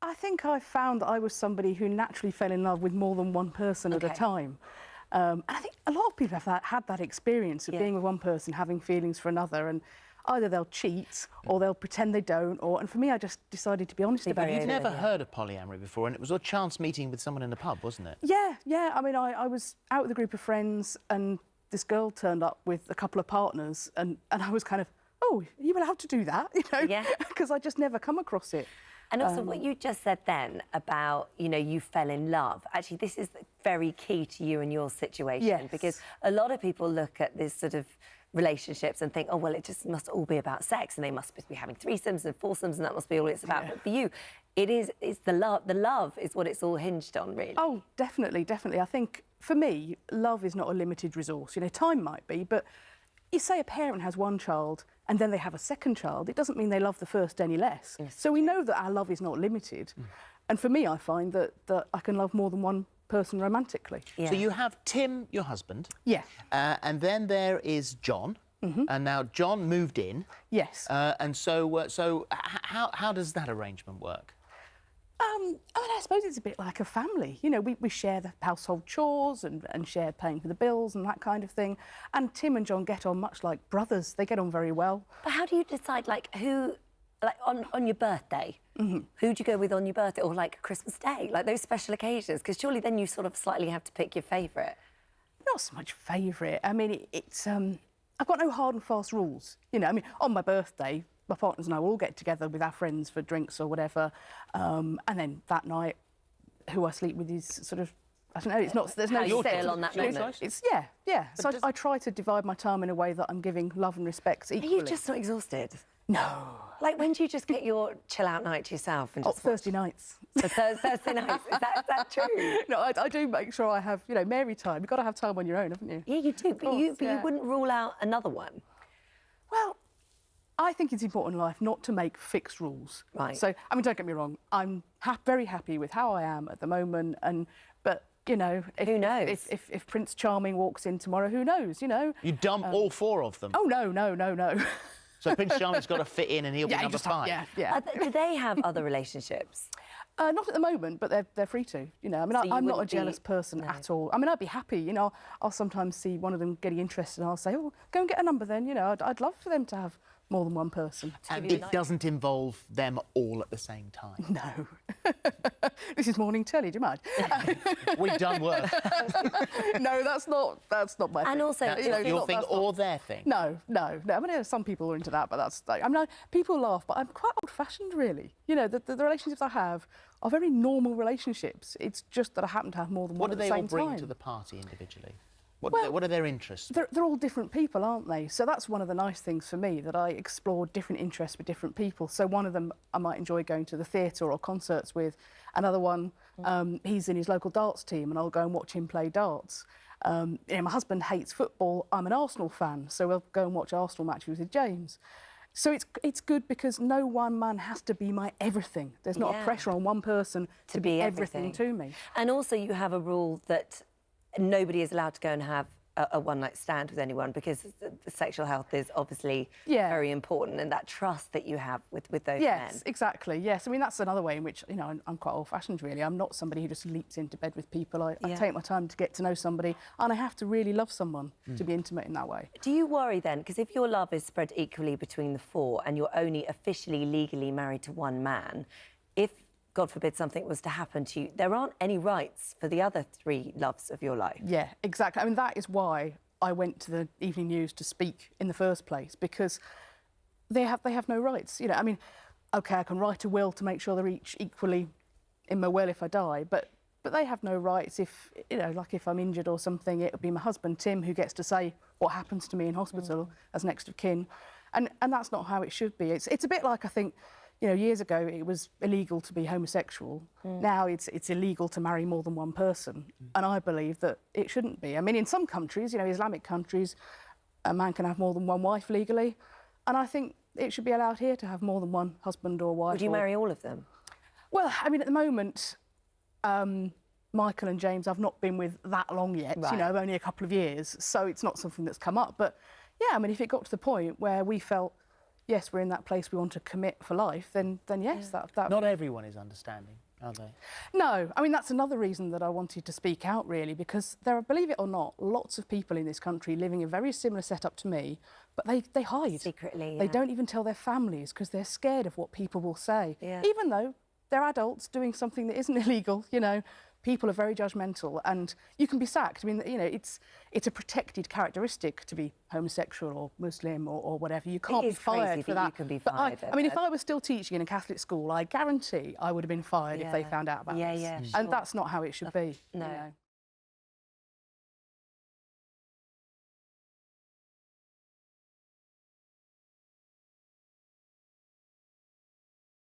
I think I found that I was somebody who naturally fell in love with more than one person at a time. And I think a lot of people have had that experience of being with one person, having feelings for another, and either they'll cheat or they'll pretend they don't. And for me, I just decided to be honest about it. You'd never heard of polyamory before, and it was a chance meeting with someone in the pub, wasn't it? Yeah. I mean, I was out with a group of friends, and this girl turned up with a couple of partners, and I was kind of, oh, are you allowed to do that? You know, because I just never come across it. And also what you just said then about, you know, you fell in love. Actually, this is very key to you and your situation, because a lot of people look at this sort of relationships and think, oh, well, it just must all be about sex, and they must be having threesomes and foursomes, and that must be all it's about. But for you, it's the love. The love is what it's all hinged on, really. Oh, definitely. I think, for me, love is not a limited resource. You know, time might be, but you say a parent has one child and then they have a second child, it doesn't mean they love the first any less. So we know that our love is not limited. And for me, I find that I can love more than one person romantically. So you have Tim, your husband. Yeah. And then there is John. And now John moved in. Yes. And so how does that arrangement work? I mean, I suppose it's a bit like a family. You know, we share the household chores and share paying for the bills and that kind of thing. And Tim and John get on much like brothers. They get on very well. But how do you decide, like, who, like, on your birthday, who do you go with on your birthday, or, like, Christmas Day, like those special occasions? Because surely then you sort of slightly have to pick your favourite. Not so much favourite. I mean, it's I've got no hard and fast rules. You know, I mean, on my birthday, my partners and I will all get together with our friends for drinks or whatever, and then that night, who I sleep with is sort of, I don't know, it's not, there's no set on that moment. It's, yeah. So I try to divide my time in a way that I'm giving love and respect equally. Are you just not exhausted? No. Like, when do you just get your chill-out night to yourself? And just Thursday nights. So Thursday nights, is that true? No, I do make sure I have, you know, Mary time. You've got to have time on your own, haven't you? Yeah, you do, but you wouldn't rule out another one. Well, I think it's important in life not to make fixed rules. Right. So, I mean, don't get me wrong, I'm very happy with how I am at the moment, but, you know... Who knows? If Prince Charming walks in tomorrow, who knows, you know? You dump all four of them? Oh, no. So Prince Charming's got to fit in and he'll be number 5? Yeah. Do they have other relationships? Not at the moment, but they're free to, you know. I mean, So I'm not a jealous person at all. I mean, I'd be happy, you know. I'll sometimes see one of them getting interested and I'll say, oh, go and get a number then, you know. I'd love for them to have more than one person. And it doesn't involve them all at the same time? No. This is morning telly, do you mind? We've done worse. No, that's not my thing. And also... That's not your thing or their thing? No. I mean, some people are into that, but that's... I mean, people laugh, but I'm quite old-fashioned, really. You know, the relationships I have are very normal relationships. It's just that I happen to have more than one at the same time. What do they all bring to the party individually? What are their interests? They're all different people, aren't they? So that's one of the nice things for me, that I explore different interests with different people. So one of them I might enjoy going to the theatre or concerts with. Another one, he's in his local darts team and I'll go and watch him play darts. You know, my husband hates football. I'm an Arsenal fan, so we'll go and watch Arsenal matches with James. So it's good because no one man has to be my everything. There's not a pressure on one person to be everything to me. And also you have a rule that nobody is allowed to go and have a one-night stand with anyone, because the sexual health is obviously very important, and that trust that you have with those men. Yes, exactly, yes. I mean, that's another way in which, you know, I'm quite old-fashioned, really. I'm not somebody who just leaps into bed with people. I take my time to get to know somebody, and I have to really love someone to be intimate in that way. Do you worry, then, because if your love is spread equally between the four and you're only officially, legally married to one man, if God forbid something was to happen to you, there aren't any rights for the other 3 loves of your life. Yeah, exactly. I mean, that is why I went to the Evening News to speak in the first place, because they have no rights. You know, I mean, OK, I can write a will to make sure they're each equally in my will if I die, but they have no rights. If, you know, like if I'm injured or something, it would be my husband, Tim, who gets to say what happens to me in hospital as next of kin. And that's not how it should be. It's a bit like, I think, you know, years ago it was illegal to be homosexual. Now it's illegal to marry more than one person. And I believe that it shouldn't be. I mean, in some countries, you know, Islamic countries, a man can have more than one wife legally. And I think it should be allowed here to have more than one husband or wife. Would you marry all of them? Well, I mean, at the moment, Michael and James I've not been with that long yet, you know, only a couple of years. So it's not something that's come up. But, yeah, I mean, if it got to the point where we felt, yes, we're in that place we want to commit for life, then yes, that Not everyone is understanding, are they? No, I mean, that's another reason that I wanted to speak out, really, because there are, believe it or not, lots of people in this country living a very similar setup to me, but they hide. Secretly, They don't even tell their families because they're scared of what people will say. Yeah. Even though they're adults doing something that isn't illegal, you know, people are very judgmental and you can be sacked. I mean, you know, it's a protected characteristic to be homosexual or Muslim or whatever. You can't be fired for that. You can be But fired. I mean, if I was still teaching in a Catholic school, I guarantee I would have been fired if they found out about this. Yeah, And that's not how it should be. No. You know.